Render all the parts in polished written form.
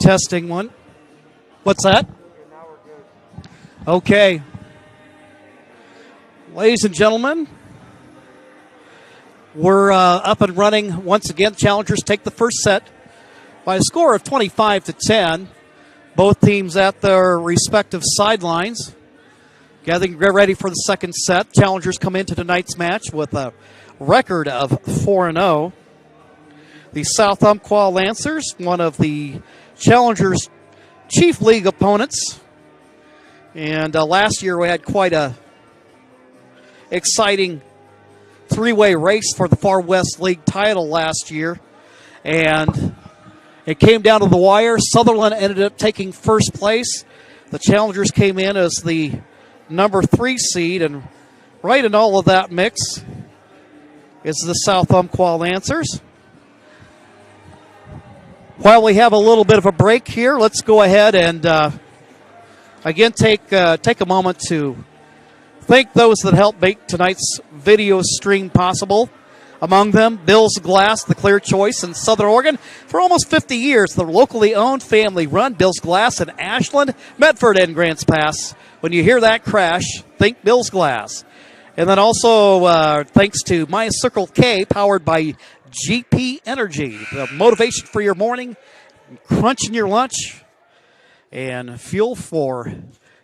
Testing one. What's that? Okay. Ladies and gentlemen, we're up and running once again. Challengers take the first set by a score of 25-10. Both teams at their respective sidelines. Getting ready for the second set. Challengers come into tonight's match with a record of 4-0. The South Umpqua Lancers, one of the Challengers' chief league opponents. And last year we had quite a exciting three-way race for the Far West League title last year. And it came down to the wire. Sutherland ended up taking first place. The Challengers came in as the number 3 seed. And right in all of that mix is the South Umpqua Lancers. While we have a little bit of a break here, let's go ahead and again take a moment to thank those that helped make tonight's video stream possible. Among them, Bill's Glass, the clear choice in Southern Oregon. For almost 50 years, the locally owned, family-run Bill's Glass in Ashland, Medford, and Grants Pass. When you hear that crash, think Bill's Glass. And then also thanks to My Circle K, powered by GP Energy, the motivation for your morning, crunching your lunch, and fuel for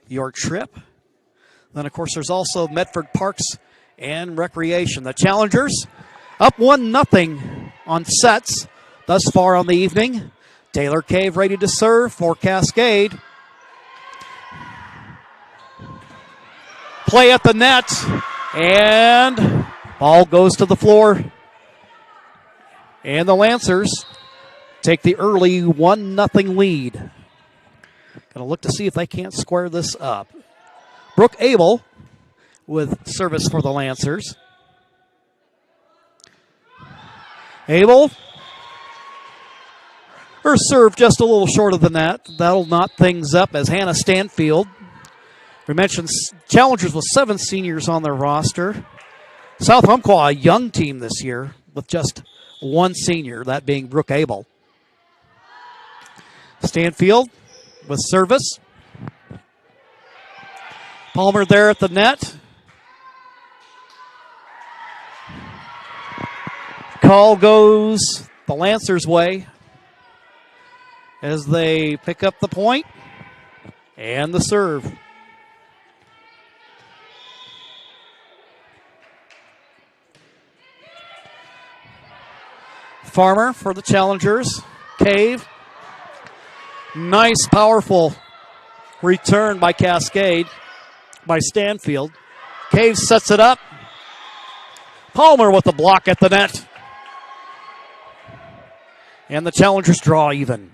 your trip. Then, of course, there's also Medford Parks and Recreation. The Challengers up 1-0 on sets thus far on the evening. Taylor Cave ready to serve for Cascade. Play at the net, and ball goes to the floor. And the Lancers take the early 1-0 lead. Going to look to see if they can't square this up. Brooke Abel with service for the Lancers. Abel. Her serve just a little shorter than that. That'll knot things up as Hannah Stanfield. We mentioned Challengers with 7 seniors on their roster. South Umpqua, a young team this year with just 1 senior, that being Brooke Abel. Stanfield with service. Palmer there at the net. Call goes the Lancers' way as they pick up the point and the serve. Farmer for the Challengers. Cave. Nice, powerful return by Cascade, by Stanfield. Cave sets it up. Palmer with the block at the net. And the Challengers draw even.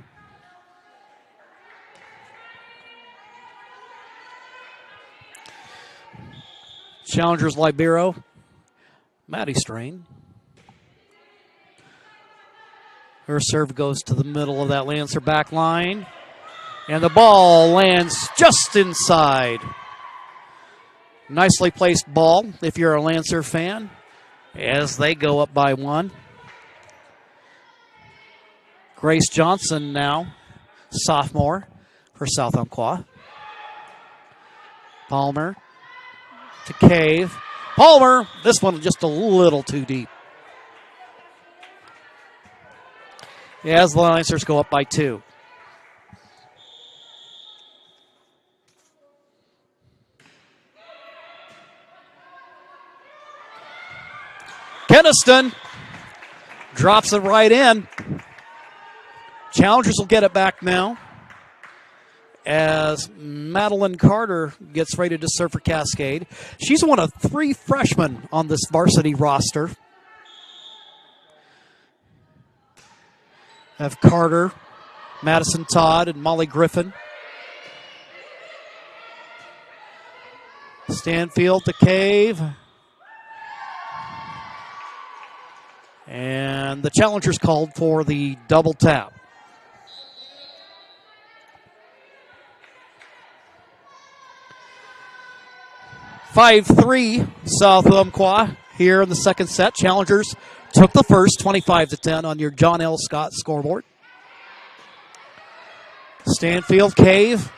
Challengers libero. Maddie Strain. Her serve goes to the middle of that Lancer back line. And the ball lands just inside. Nicely placed ball if you're a Lancer fan as they go up by 1. Grace Johnson now, sophomore for South Umpqua. Palmer to Cave. Palmer, this one just a little too deep. As the Lancers go up by 2. Keniston drops it right in. Challengers will get it back now as Madeline Carter gets ready to serve for Cascade. She's one of 3 freshmen on this varsity roster. Have Carter, Madison Todd, and Molly Griffin. Stanfield to Cave. And the Challengers called for the double tap. (5-3) South Umpqua here in the second set. Challengers took the first, 25-10 on your John L. Scott scoreboard. Stanfield, Cave.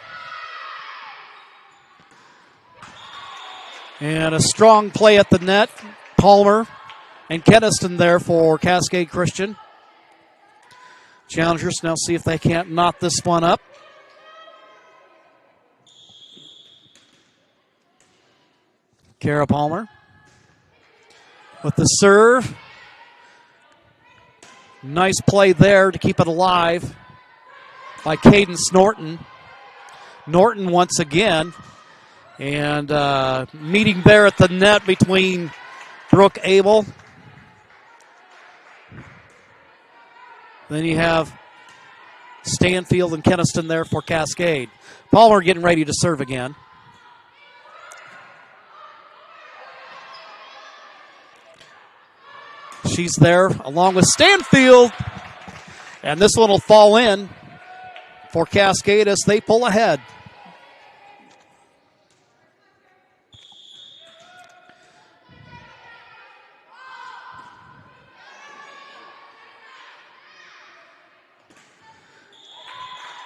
And a strong play at the net. Palmer and Keniston there for Cascade Christian. Challengers now see if they can't knot this one up. Kara Palmer with the serve. Nice play there to keep it alive by Cadence Norton. Norton once again. And meeting there at the net between Brooke Abel. Then you have Stanfield and Keniston there for Cascade. Palmer getting ready to serve again. She's there along with Stanfield. And this one will fall in for Cascade as they pull ahead.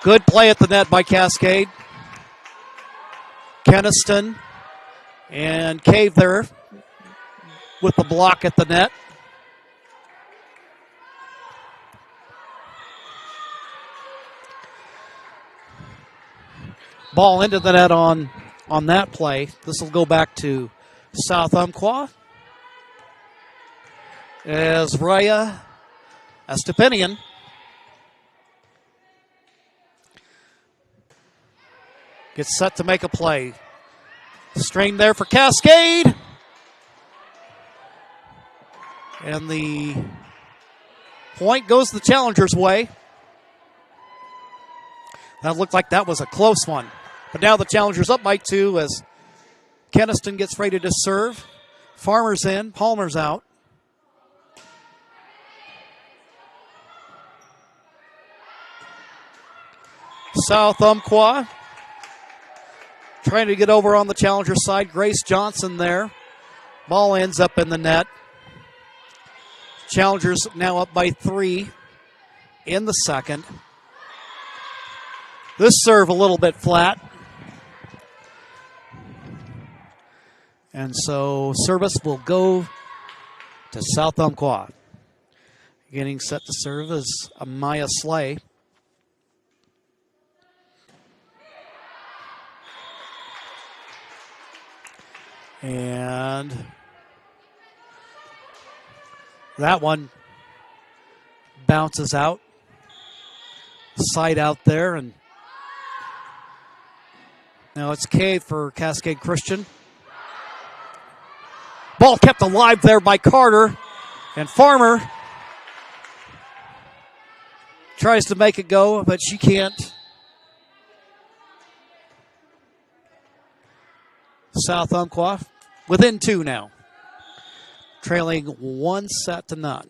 Good play at the net by Cascade. Keniston and Cave there with the block at the net. Ball into the net on that play. This will go back to South Umpqua as Raya Estepinian gets set to make a play. Strain there for Cascade. And the point goes the Challengers' way. That looked like that was a close one. But now the Challengers up by 2 as Keniston gets ready to serve. Farmer's in, Palmer's out. South Umpqua trying to get over on the Challenger side. Grace Johnson there. Ball ends up in the net. Challengers now up by 3 in the second. This serve a little bit flat. And so service will go to South Umpqua. Getting set to serve is Amaya Slay. And that one bounces out. Side out there. And now it's Cave for Cascade Christian. Ball kept alive there by Carter. And Farmer tries to make it go, but she can't. South Umpqua within 2 now. Trailing 1-0.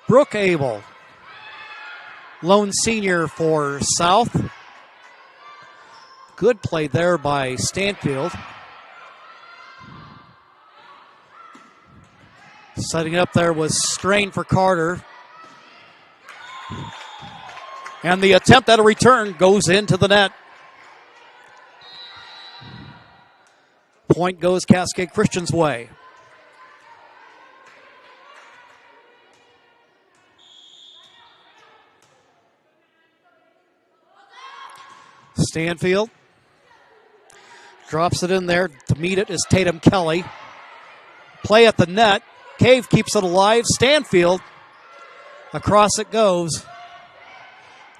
Brooke Abel, lone senior for South. Good play there by Stanfield. Setting up there was Strain for Carter. And the attempt at a return goes into the net. Point goes Cascade Christian's way. Stanfield drops it in there. To meet it is Tatum Kelly. Play at the net. Cave keeps it alive. Stanfield, across it goes.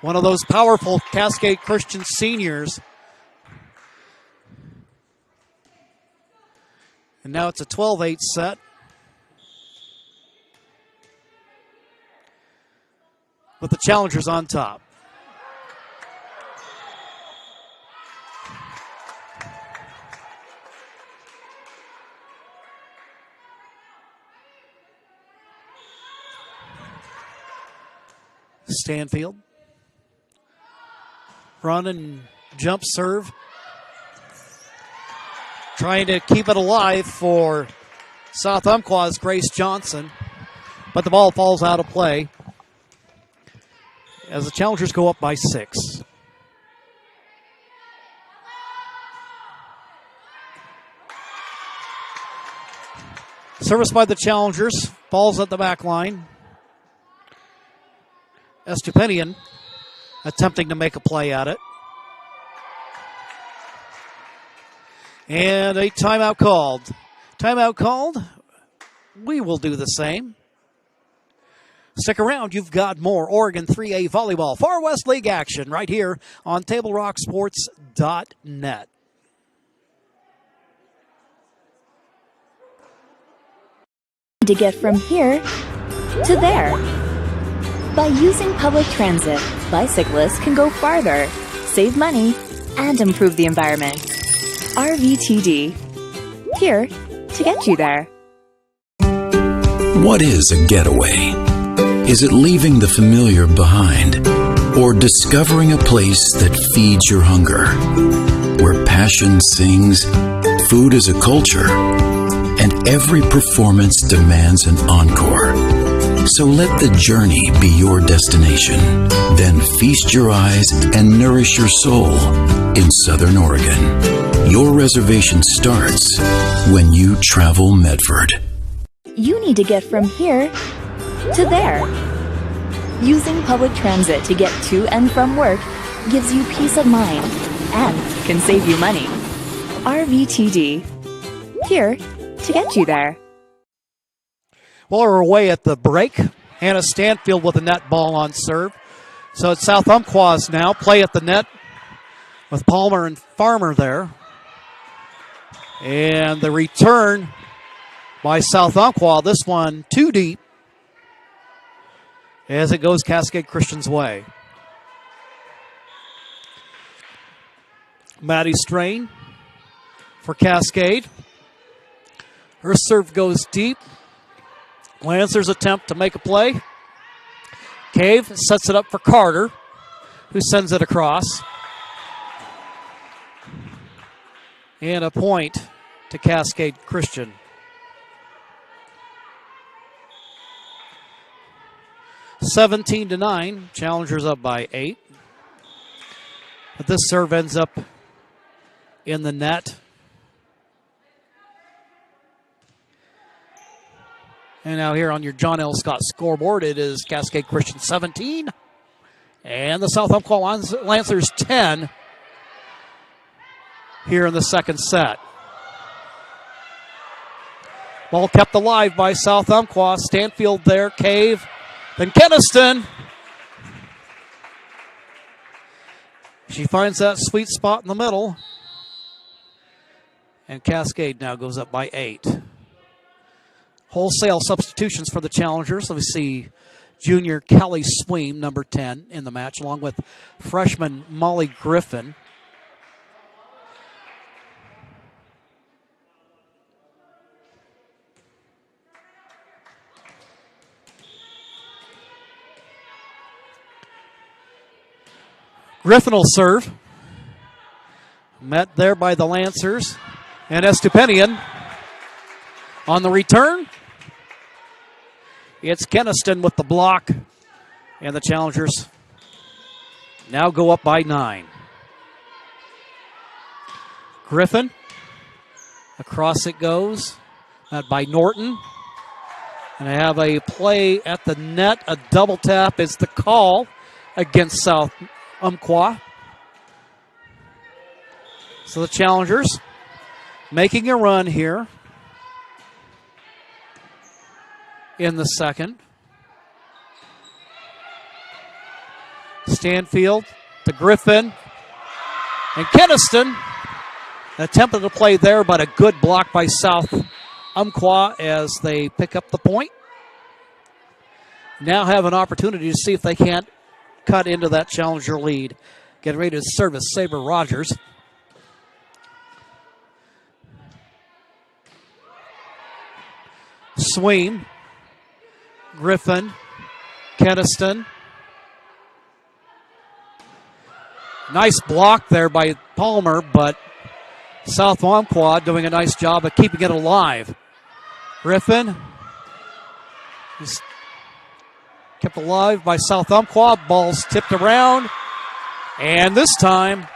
One of those powerful Cascade Christian seniors. And now it's a 12-8 set. With the Challengers on top. Stanfield. Run and jump serve. Trying to keep it alive for South Umpqua's Grace Johnson, but the ball falls out of play as the Challengers go up by 6. Service by the Challengers, falls at the back line. Estupinian attempting to make a play at it. And a timeout called. Timeout called. We will do the same. Stick around. You've got more Oregon 3A volleyball Far West League action right here on TableRockSports.net. To get from here to there. By using public transit, bicyclists can go farther, save money, and improve the environment. RVTD. Here to get you there. What is a getaway? Is it leaving the familiar behind? Or discovering a place that feeds your hunger? Where passion sings, food is a culture, and every performance demands an encore. So let the journey be your destination. Then feast your eyes and nourish your soul in Southern Oregon. Your reservation starts when you travel Medford. You need to get from here to there. Using public transit to get to and from work gives you peace of mind and can save you money. RVTD. Here to get you there. Well, we're away at the break. Hannah Stanfield with a net ball on serve. So it's South Umpqua's now. Play at the net with Palmer and Farmer there. And the return by South Umpqua. This one too deep as it goes Cascade Christian's way. Maddie Strain for Cascade. Her serve goes deep. Lancers attempt to make a play. Cave sets it up for Carter, who sends it across. And a point to Cascade Christian. (17-9). Challengers up by 8. But this serve ends up in the net. And now here on your John L. Scott scoreboard, it is Cascade Christian 17 and the South Umpqua Lancers 10 here in the second set. Ball kept alive by South Umpqua. Stanfield there, Cave, then Keniston. She finds that sweet spot in the middle. And Cascade now goes up by 8. Wholesale substitutions for the Challengers. Let me see junior Kelly Sweem, number 10, in the match, along with freshman Molly Griffin. Griffin will serve. Met there by the Lancers. And Estupinian on the return. It's Keniston with the block. And the Challengers now go up by 9. Griffin. Across it goes. Met by Norton. And I have a play at the net. A double tap is the call against South Umpqua. So the Challengers making a run here in the second. Stanfield to Griffin. And Keniston attempted to play there, but a good block by South Umpqua as they pick up the point. Now have an opportunity to see if they can't cut into that Challenger lead. Getting ready to service Sabre Rogers. Sweem, Griffin, Keniston. Nice block there by Palmer, but South Umpqua doing a nice job of keeping it alive. Griffin is kept alive by South Umpqua. Ball's tipped around. And this time,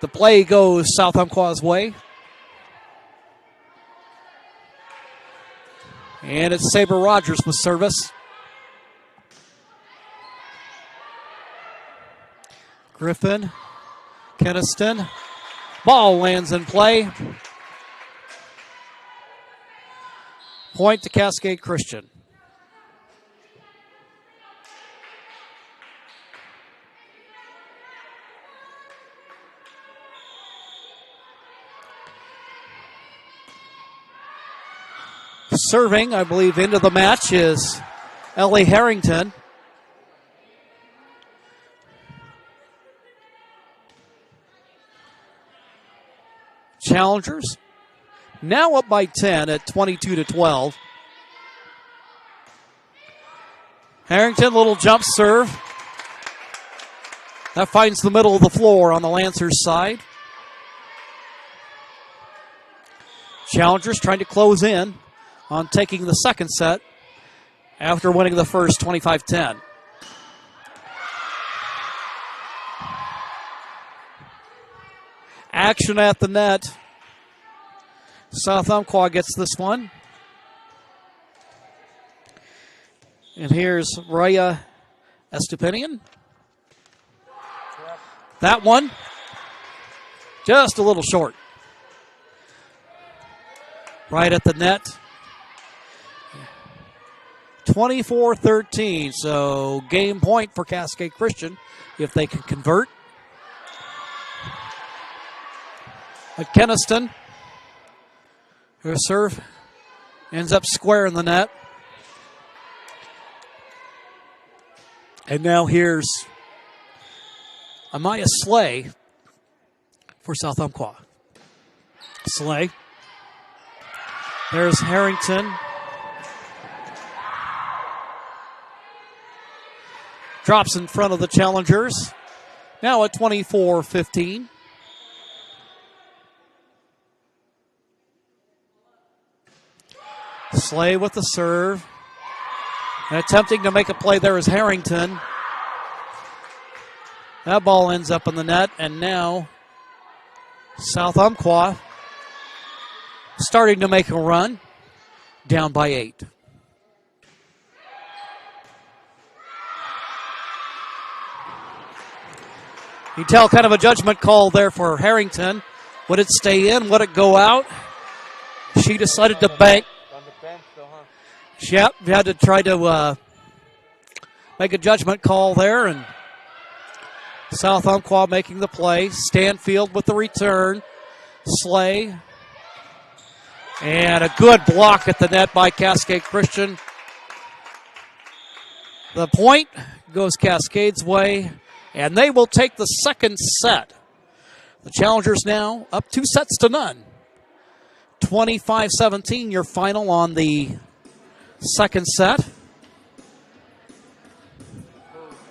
the play goes South Umpqua's way. And it's Sabre Rogers with service. Griffin, Keniston. Ball lands in play. Point to Cascade Christian. Serving, I believe, into the match is Ellie Harrington. Challengers now up by 10 at 22-12. Harrington, little jump serve. That finds the middle of the floor on the Lancers side. Challengers trying to close in on taking the second set after winning the first 25-10. Action at the net. South Umpqua gets this one. And here's Raya Estepanian. That one, just a little short. Right at the net. 24-13, so game point for Cascade Christian if they can convert. Keniston, her serve ends up square in the net. And now here's Amaya Slay for South Umpqua. Slay. There's Harrington. Drops in front of the challengers. Now at 24-15. Slay with the serve. And attempting to make a play there is Harrington. That ball ends up in the net, and now South Umpqua starting to make a run, down by 8. You tell kind of a judgment call there for Harrington. Would it stay in? Would it go out? She decided to bank. Yep, had to try to make a judgment call there, and South Umpqua making the play. Stanfield with the return. Slay. And a good block at the net by Cascade Christian. The point goes Cascade's way, and they will take the second set. The challengers now up 2-0. 25-17, your final on the second set.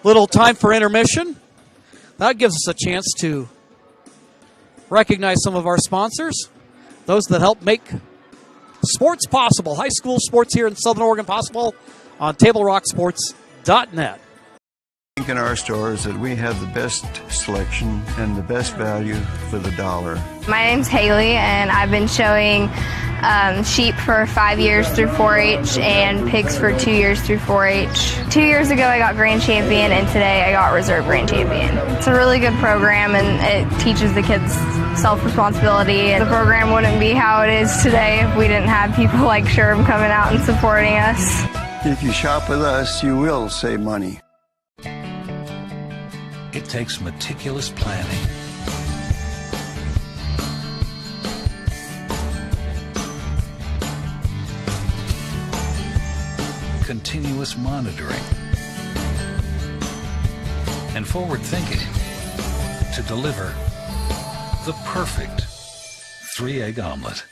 Little time for intermission. That gives us a chance to recognize some of our sponsors, those that help make sports possible, high school sports here in Southern Oregon possible on TableRockSports.net. I think in our stores that we have the best selection and the best value for the dollar. My name's Haley, and I've been showing sheep for 5 years through 4-H and pigs for 2 years through 4-H. 2 years ago I got grand champion, and today I got reserve grand champion. It's a really good program, and it teaches the kids self-responsibility. The program wouldn't be how it is today if we didn't have people like Sherb coming out and supporting us. If you shop with us, you will save money. It takes meticulous planning, continuous monitoring, and forward thinking to deliver the perfect 3-egg omelet.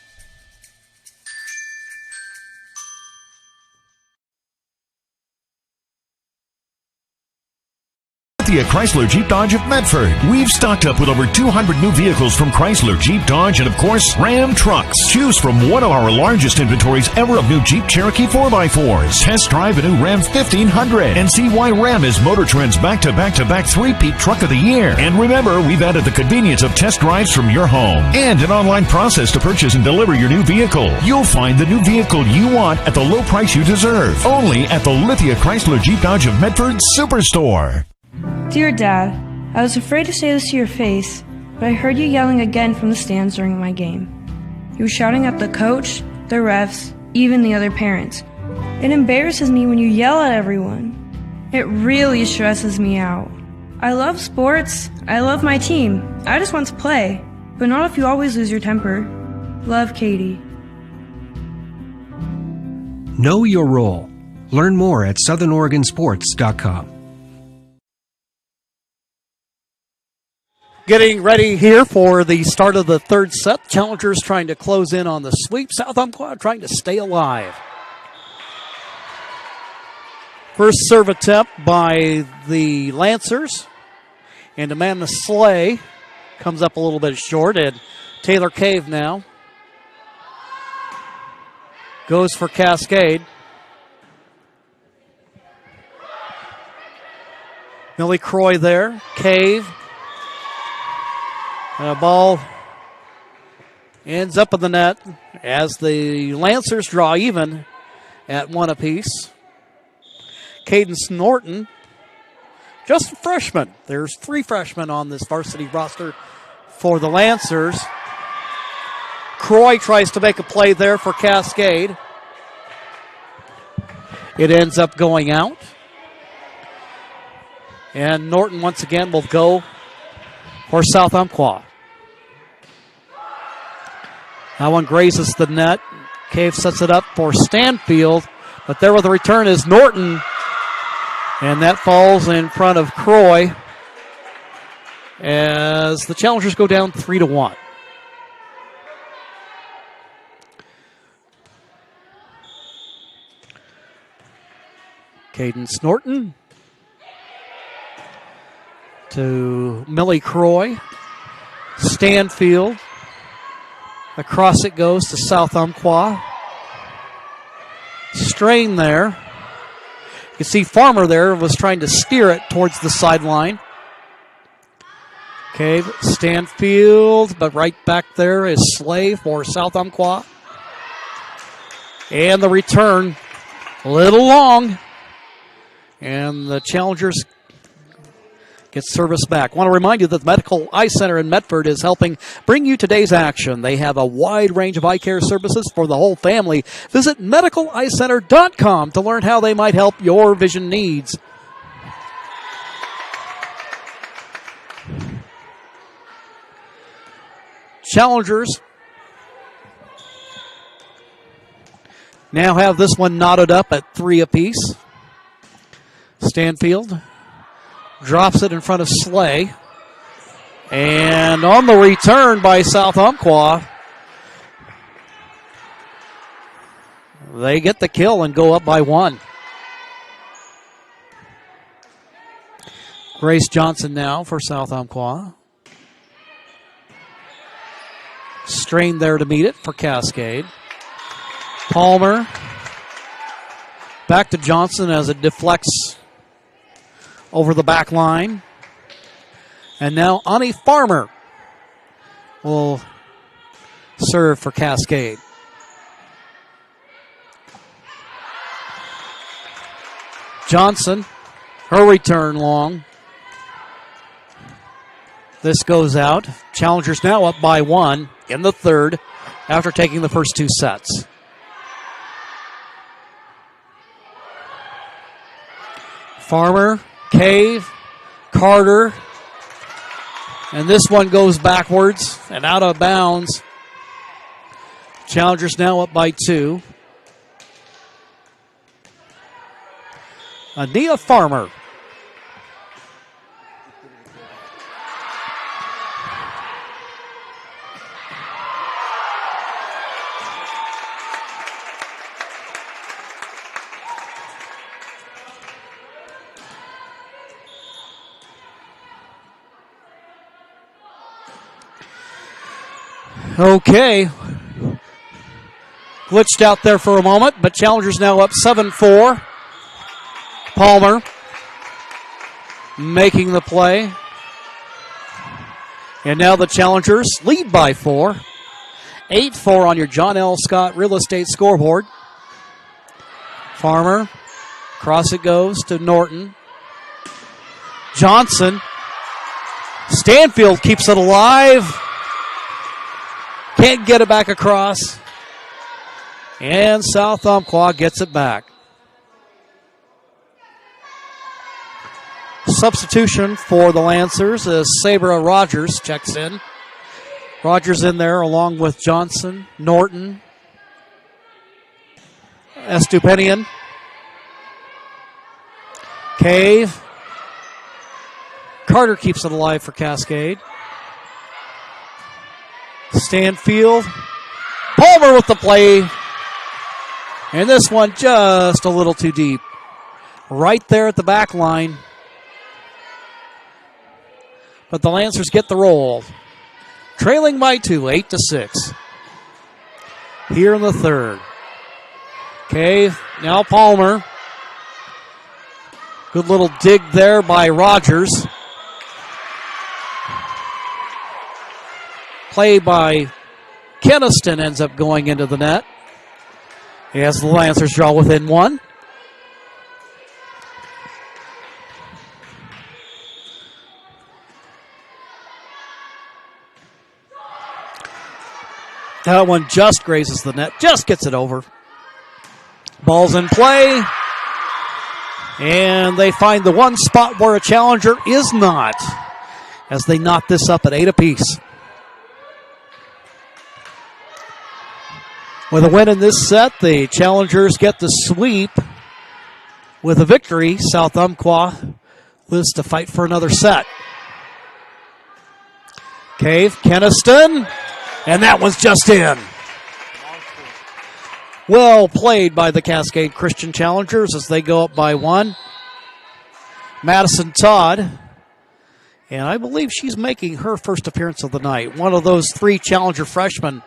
Lithia Chrysler Jeep Dodge of Medford. We've stocked up with over 200 new vehicles from Chrysler, Jeep, Dodge, and of course, Ram trucks. Choose from one of our largest inventories ever of new Jeep Cherokee 4x4s. Test drive a new Ram 1500 and see why Ram is Motor Trend's back-to-back-to-back three-peat truck of the year. And remember, we've added the convenience of test drives from your home and an online process to purchase and deliver your new vehicle. You'll find the new vehicle you want at the low price you deserve. Only at the Lithia Chrysler Jeep Dodge of Medford Superstore. Dear Dad, I was afraid to say this to your face, but I heard you yelling again from the stands during my game. You were shouting at the coach, the refs, even the other parents. It embarrasses me when you yell at everyone. It really stresses me out. I love sports. I love my team. I just want to play, but not if you always lose your temper. Love, Katie. Know your role. Learn more at southernoregonsports.com. Getting ready here for the start of the third set. Challengers trying to close in on the sweep. South Umpqua trying to stay alive. First serve attempt by the Lancers. And Amanda Slay comes up a little bit short. And Taylor Cave now goes for Cascade. Millie Croy there. Cave. And a ball ends up in the net as the Lancers draw even at one apiece. Cadence Norton, just a freshman. There's 3 freshmen on this varsity roster for the Lancers. Croy tries to make a play there for Cascade. It ends up going out. And Norton once again will go for South Umpqua. That one grazes the net. Cave sets it up for Stanfield. But there with the return is Norton. And that falls in front of Croy as the Challengers go down 3-1. Cadence Norton to Millie Croy. Stanfield. Across it goes to South Umpqua. Strain there. You can see Farmer there was trying to steer it towards the sideline. Cave, Stanfield, but right back there is Slay for South Umpqua. And the return, a little long. And the Challengers get service back. I want to remind you that the Medical Eye Center in Medford is helping bring you today's action. They have a wide range of eye care services for the whole family. Visit medicaleyecenter.com to learn how they might help your vision needs. Challengers now have this one knotted up at 3 apiece. Stanfield drops it in front of Slay. And on the return by South Umpqua, they get the kill and go up by 1. Grace Johnson now for South Umpqua. Strain there to meet it for Cascade. Palmer. Back to Johnson as it deflects over the back line. And now Ani Farmer will serve for Cascade. Johnson, her return long. This goes out. Challengers now up by 1 in the third after taking the first 2 sets. Farmer, Cave, Carter, and this one goes backwards and out of bounds. Challengers now up by 2. Ania Farmer. Okay. Glitched out there for a moment, but Challengers now up 7-4. Palmer making the play. And now the Challengers lead by 4. 8-4 on your John L. Scott Real Estate scoreboard. Farmer, cross it goes to Norton. Johnson. Stanfield keeps it alive. Can't get it back across. And South Umpqua gets it back. Substitution for the Lancers as Sabra Rogers checks in. Rogers in there along with Johnson, Norton, Estupinian, Cave. Carter keeps it alive for Cascade. Stanfield. Palmer with the play. And this one just a little too deep. Right there at the back line. But the Lancers get the roll. Trailing by 2, 8-6. Here in the third. Cave, now Palmer. Good little dig there by Rogers. Play by Keniston ends up going into the net. As the Lancers draw within 1. That one just grazes the net, just gets it over. Ball's in play. And they find the one spot where a Challenger is not, as they knock this up at 8 apiece. With a win in this set, the Challengers get the sweep. With a victory, South Umpqua lives to fight for another set. Cave, Keniston, and that one's just in. Well played by the Cascade Christian Challengers as they go up by 1. Madison Todd, and I believe she's making her first appearance of the night. One of those 3 Challenger freshmen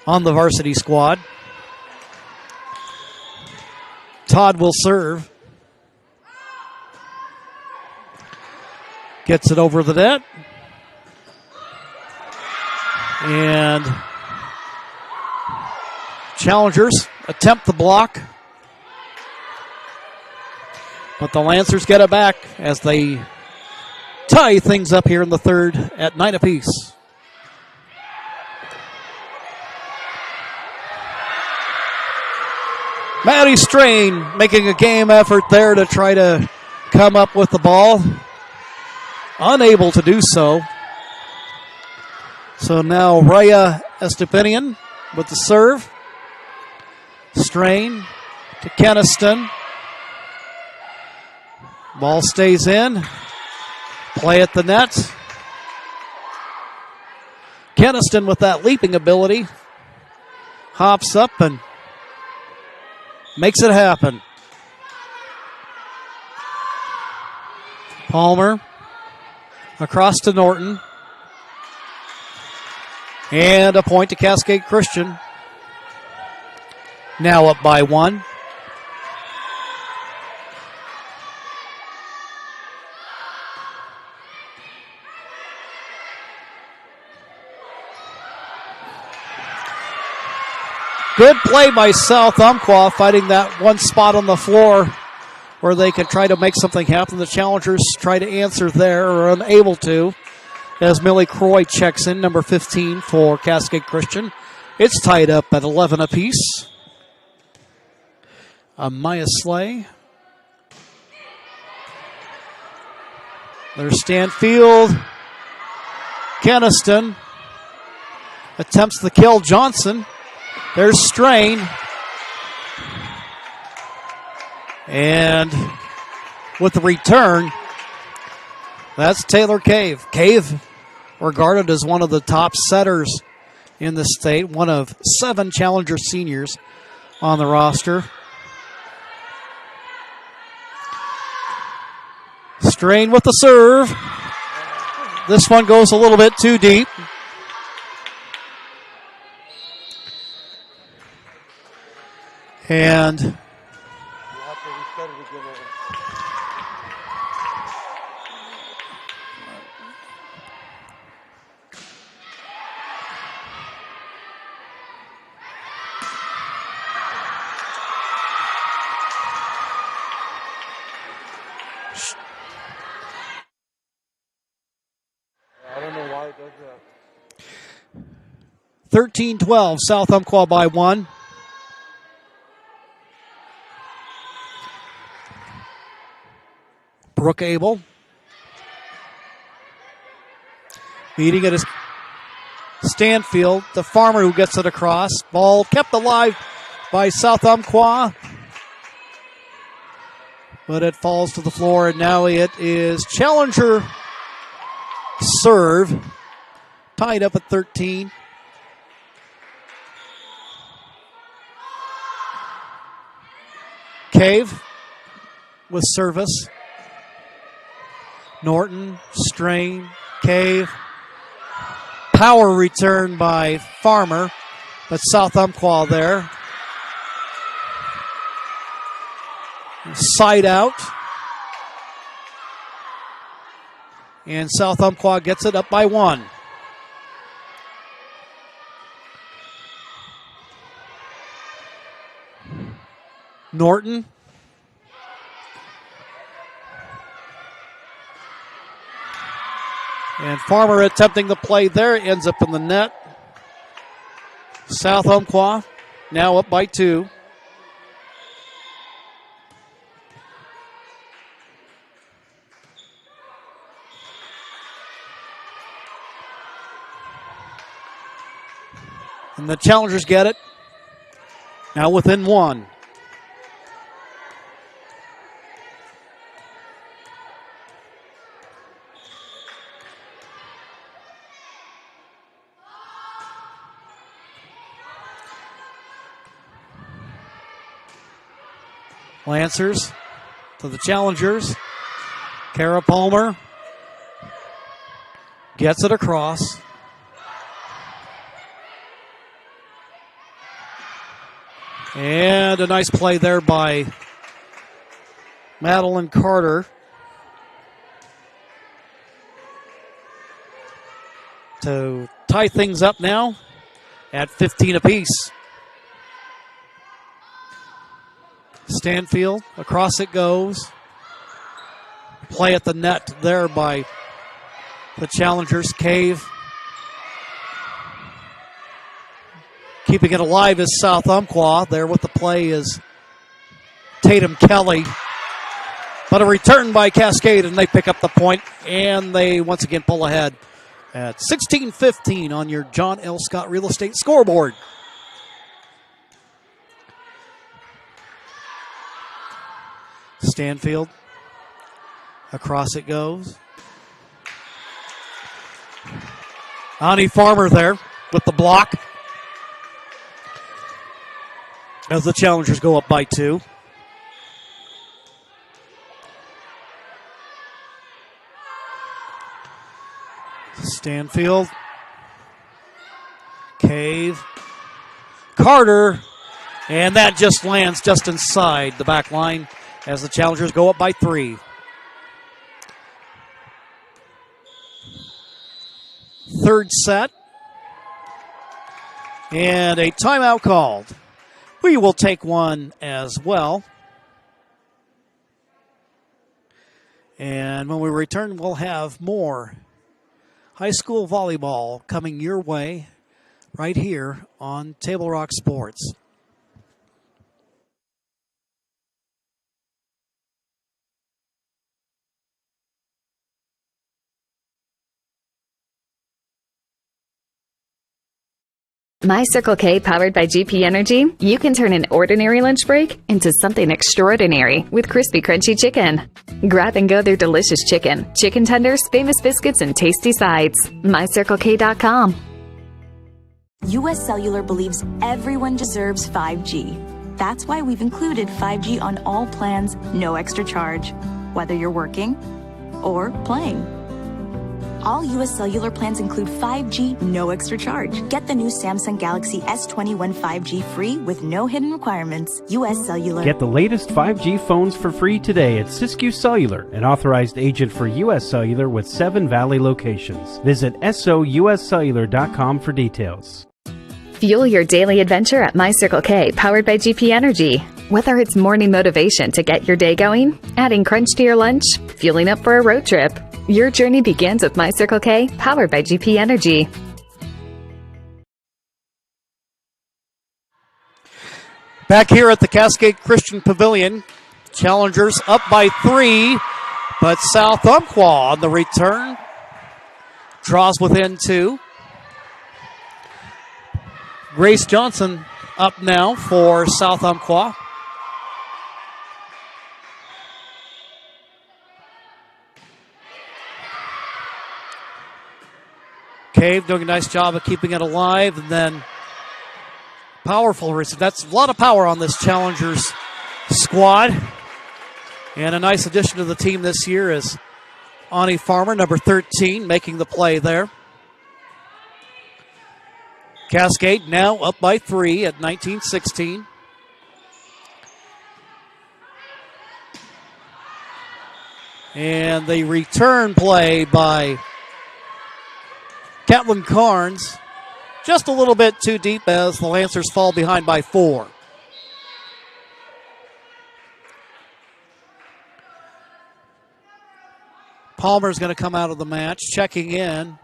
on the varsity squad. Todd will serve. Gets it over the net. And Challengers attempt the block. But the Lancers get it back as they tie things up here in the third at 9 apiece. Maddie Strain making a game effort there to try to come up with the ball. Unable to do so. So now Rhea Estupinian with the serve. Strain to Keniston. Ball stays in. Play at the net. Keniston with that leaping ability. Hops up and makes it happen. Palmer across to Norton. And a point to Cascade Christian. Now up by 1. Good play by South Umpqua, fighting that one spot on the floor where they can try to make something happen. The Challengers try to answer there, or unable to, as Millie Croy checks in, number 15 for Cascade Christian. It's tied up at 11 apiece. Maya Slay. There's Stanfield. Keniston attempts the kill. Johnson. There's Strain. And with the return, that's Taylor Cave. Cave, regarded as one of the top setters in the state, one of 7 Challenger seniors on the roster. Strain with the serve. This one goes a little bit too deep. And I don't know why it does that. 13-12, South Umpqua by 1. Brooke Abel meeting at his Stanfield. The Farmer who gets it across. Ball kept alive by South Umpqua. But it falls to the floor, and now it is Challenger serve. Tied up at 13. Cave with service. Norton, strain, Cave. Power return by Farmer, but South Umpqua there. Side out. And South Umpqua gets it up by 1. Norton. And Farmer attempting the play there, ends up in the net. South Umpqua now up by 2. And the Challengers get it. Now within 1. Lancers to the Challengers. Kara Palmer gets it across. And a nice play there by Madeline Carter to tie things up now at 15 apiece. Stanfield, across it goes. Play at the net there by the Challengers. Cave. Keeping it alive is South Umpqua. There with the play is Tatum Kelly. But a return by Cascade, and they pick up the point, and they once again pull ahead at 16-15 on your John L. Scott Real Estate scoreboard. Stanfield. Across it goes. Ani Farmer there with the block. As the Challengers go up by 2. Stanfield. Cave. Carter. And that just lands just inside the back line as the Challengers go up by 3. Third set. And a timeout called. We will take one as well. And when we return, we'll have more high school volleyball coming your way right here on Table Rock Sports. My Circle K powered by GP Energy, you can turn an ordinary lunch break into something extraordinary with crispy, crunchy chicken. Grab and go their delicious chicken, chicken tenders, famous biscuits, and tasty sides. MyCircleK.com. US Cellular believes everyone deserves 5G. That's why we've included 5G on all plans, no extra charge, whether you're working or playing. All U.S. Cellular plans include 5G, no extra charge. Get the new Samsung Galaxy S21 5G free with no hidden requirements. U.S. Cellular. Get the latest 5G phones for free today at Siskiyou Cellular, an authorized agent for U.S. Cellular with 7 Valley locations. Visit souscellular.com for details. Fuel your daily adventure at My Circle K, powered by GP Energy. Whether it's morning motivation to get your day going, adding crunch to your lunch, fueling up for a road trip, your journey begins with My Circle K, powered by GP Energy. Back here at the Cascade Christian Pavilion, Challengers up by 3, but South Umpqua on the return draws within 2. Grace Johnson up now for South Umpqua. Cave doing a nice job of keeping it alive, and then powerful receive. That's a lot of power on this Challengers squad. And a nice addition to the team this year is Ani Farmer, number 13, making the play there. Cascade now up by 3 at 19-16. And the return play by Catelyn Carnes, just a little bit too deep as the Lancers fall behind by 4. Palmer's going to come out of the match. Checking in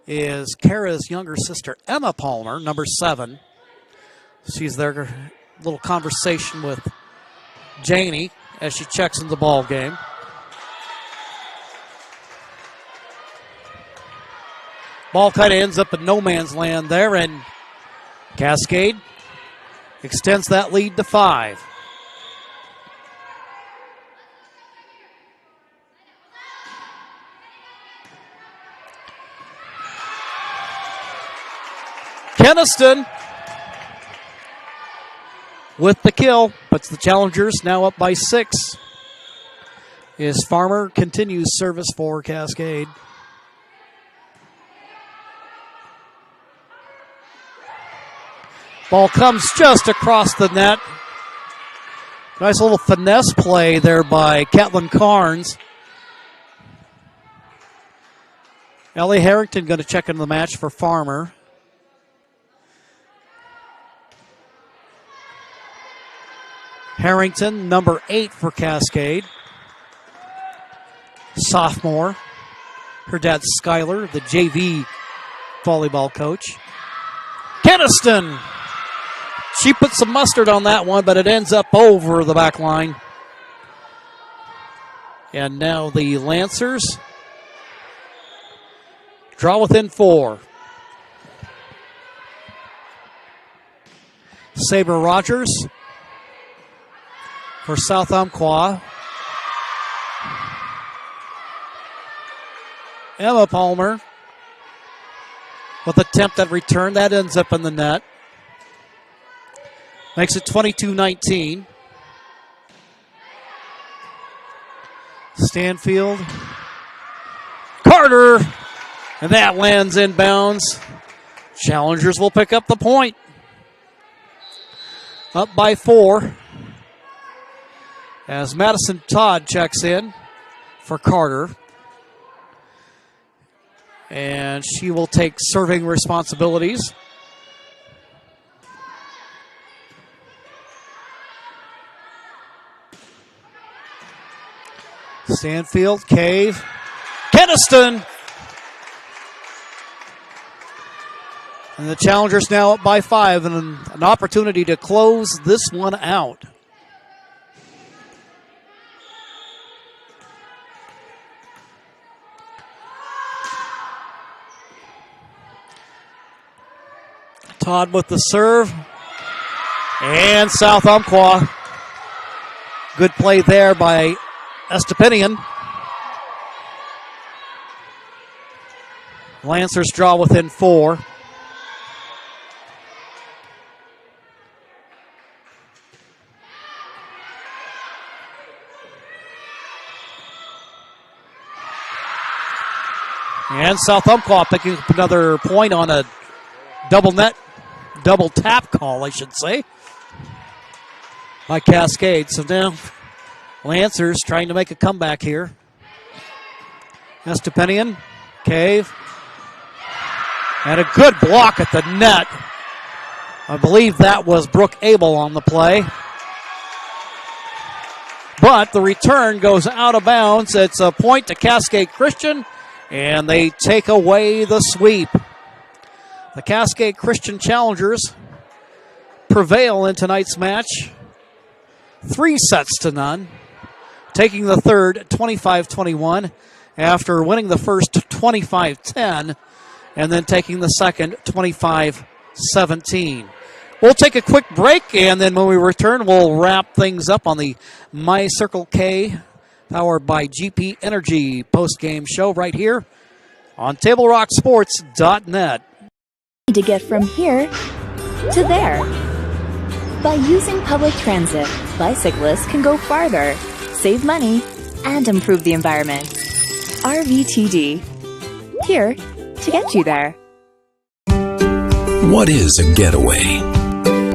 is Kara's younger sister, Emma Palmer, number 7. She's there, a little conversation with Janie as she checks in the ball game. Ball kind of ends up in no man's land there, and Cascade extends that lead to 5. Keniston with the kill, puts the Challengers now up by 6. As Farmer continues service for Cascade. Ball comes just across the net. Nice little finesse play there by Catelyn Carnes. Ellie Harrington going to check into the match for Farmer. Harrington, number 8 for Cascade. Sophomore. Her dad's Skylar, the JV volleyball coach. Keniston. She put some mustard on that one, but it ends up over the back line. And now the Lancers draw within 4. Sabre Rogers for South Umpqua. Emma Palmer with attempt at return. That ends up in the net. Makes it 22-19. Stanfield. Carter. And that lands inbounds. Challengers will pick up the point. Up by 4. As Madison Todd checks in for Carter. And she will take serving responsibilities. Stanfield, Cave, Keniston. And the Challengers now up by 5 and an opportunity to close this one out. Todd with the serve. And South Umpqua. Good play there by Estepinian. Lancers draw within 4. And South Umpqua picking up another point on a double tap call, I should say, by Cascade. So now Lancers trying to make a comeback here. Estepanian, Cave, and a good block at the net. I believe that was Brooke Abel on the play. But the return goes out of bounds. It's a point to Cascade Christian, and they take away the sweep. The Cascade Christian Challengers prevail in tonight's match, 3-0, taking the third 25-21 after winning the first 25-10 and then taking the second 25-17. We'll take a quick break, and then when we return, we'll wrap things up on the My Circle K, powered by GP Energy post-game show right here on TableRockSports.net. To get from here to there. By using public transit, bicyclists can go farther, save money, and improve the environment. RVTD, here to get you there. What is a getaway?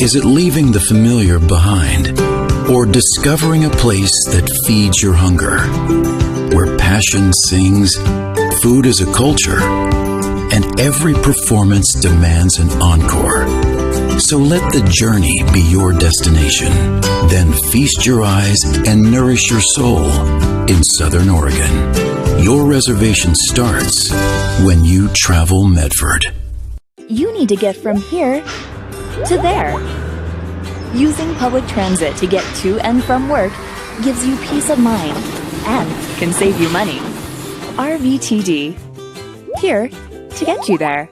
Is it leaving the familiar behind, or discovering a place that feeds your hunger, where passion sings, food is a culture, and every performance demands an encore? So let the journey be your destination. Then feast your eyes and nourish your soul in Southern Oregon. Your reservation starts when you travel Medford. You need to get from here to there. Using public transit to get to and from work gives you peace of mind and can save you money. RVTD, here to get you there.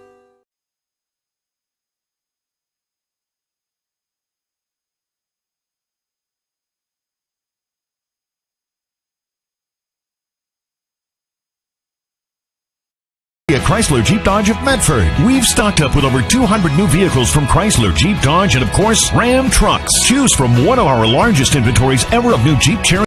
Chrysler Jeep Dodge of Medford. We've stocked up with over 200 new vehicles from Chrysler, Jeep Dodge, and of course, Ram Trucks. Choose from one of our largest inventories ever of new Jeep Cherokee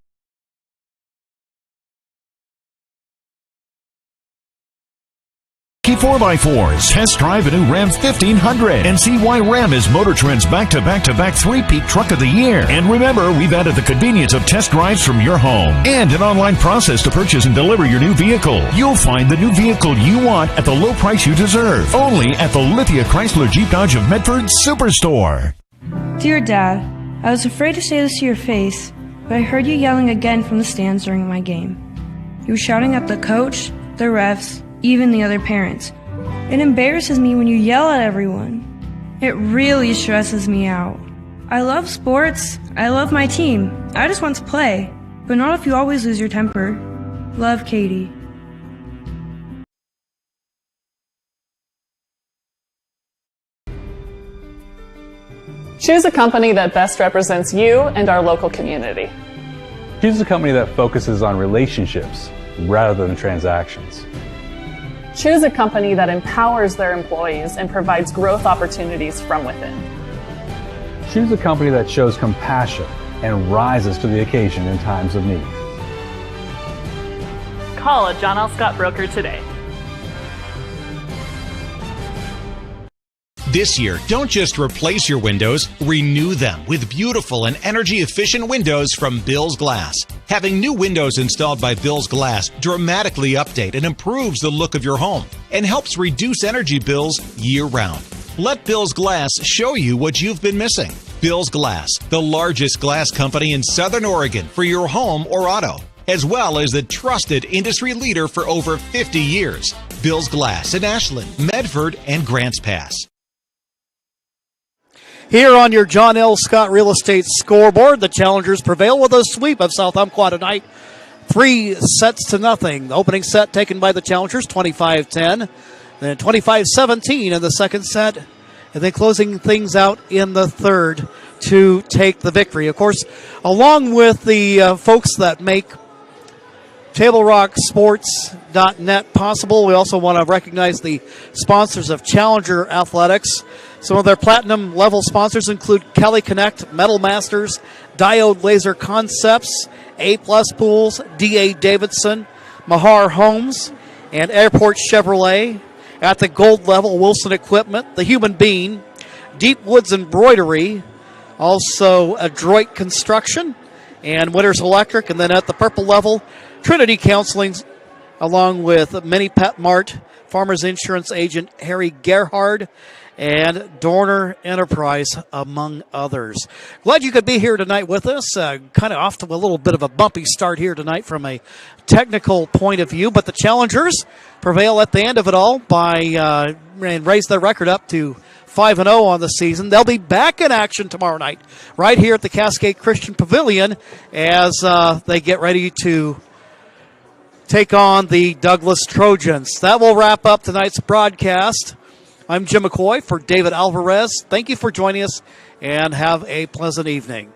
4x4s. Test drive a new Ram 1500 and see why Ram is Motor Trend's back-to-back three-peat truck of the year. And remember, we've added the convenience of test drives from your home and an online process to purchase and deliver your new vehicle. You'll find the new vehicle you want at the low price you deserve. Only at the Lithia Chrysler Jeep Dodge of Medford Superstore. Dear Dad, I was afraid to say this to your face, but I heard you yelling again from the stands during my game. You were shouting at the coach, the refs, even the other parents. It embarrasses me when you yell at everyone. It really stresses me out. I love sports. I love my team. I just want to play, but not if you always lose your temper. Love, Katie. Choose a company that best represents you and our local community. Choose a company that focuses on relationships rather than transactions. Choose a company that empowers their employees and provides growth opportunities from within. Choose a company that shows compassion and rises to the occasion in times of need. Call a John L. Scott broker today. This year, don't just replace your windows, renew them with beautiful and energy-efficient windows from Bill's Glass. Having new windows installed by Bill's Glass dramatically update and improves the look of your home and helps reduce energy bills year-round. Let Bill's Glass show you what you've been missing. Bill's Glass, the largest glass company in Southern Oregon for your home or auto, as well as the trusted industry leader for over 50 years. Bill's Glass in Ashland, Medford, and Grants Pass. Here on your John L. Scott Real Estate scoreboard, the Challengers prevail with a sweep of South Umpqua tonight, 3-0. The opening set taken by the Challengers, 25-10, then 25-17 in the second set, and then closing things out in the third to take the victory. Of course, along with the folks that make TableRockSports.net possible, we also want to recognize the sponsors of Challenger Athletics. Some of their platinum level sponsors include Kelly Connect, Metal Masters, Diode Laser Concepts, A+ Pools, D.A. Davidson, Mahar Homes, and Airport Chevrolet. At the gold level, Wilson Equipment, The Human Being, Deep Woods Embroidery, also Adroit Construction, and Winters Electric. And then at the purple level, Trinity Counseling, along with Mini Pet Mart, Farmers Insurance Agent Harry Gerhard, and Dorner Enterprise, among others. Glad you could be here tonight with us. Kind of off to a little bit of a bumpy start here tonight from a technical point of view, but the challengers prevail at the end of it all by and raise their record up to 5-0 on the season. They'll be back in action tomorrow night right here at the Cascade Christian Pavilion as they get ready to take on the Douglas Trojans. That will wrap up tonight's broadcast. I'm Jim McCoy for David Alvarez. Thank you for joining us, and have a pleasant evening.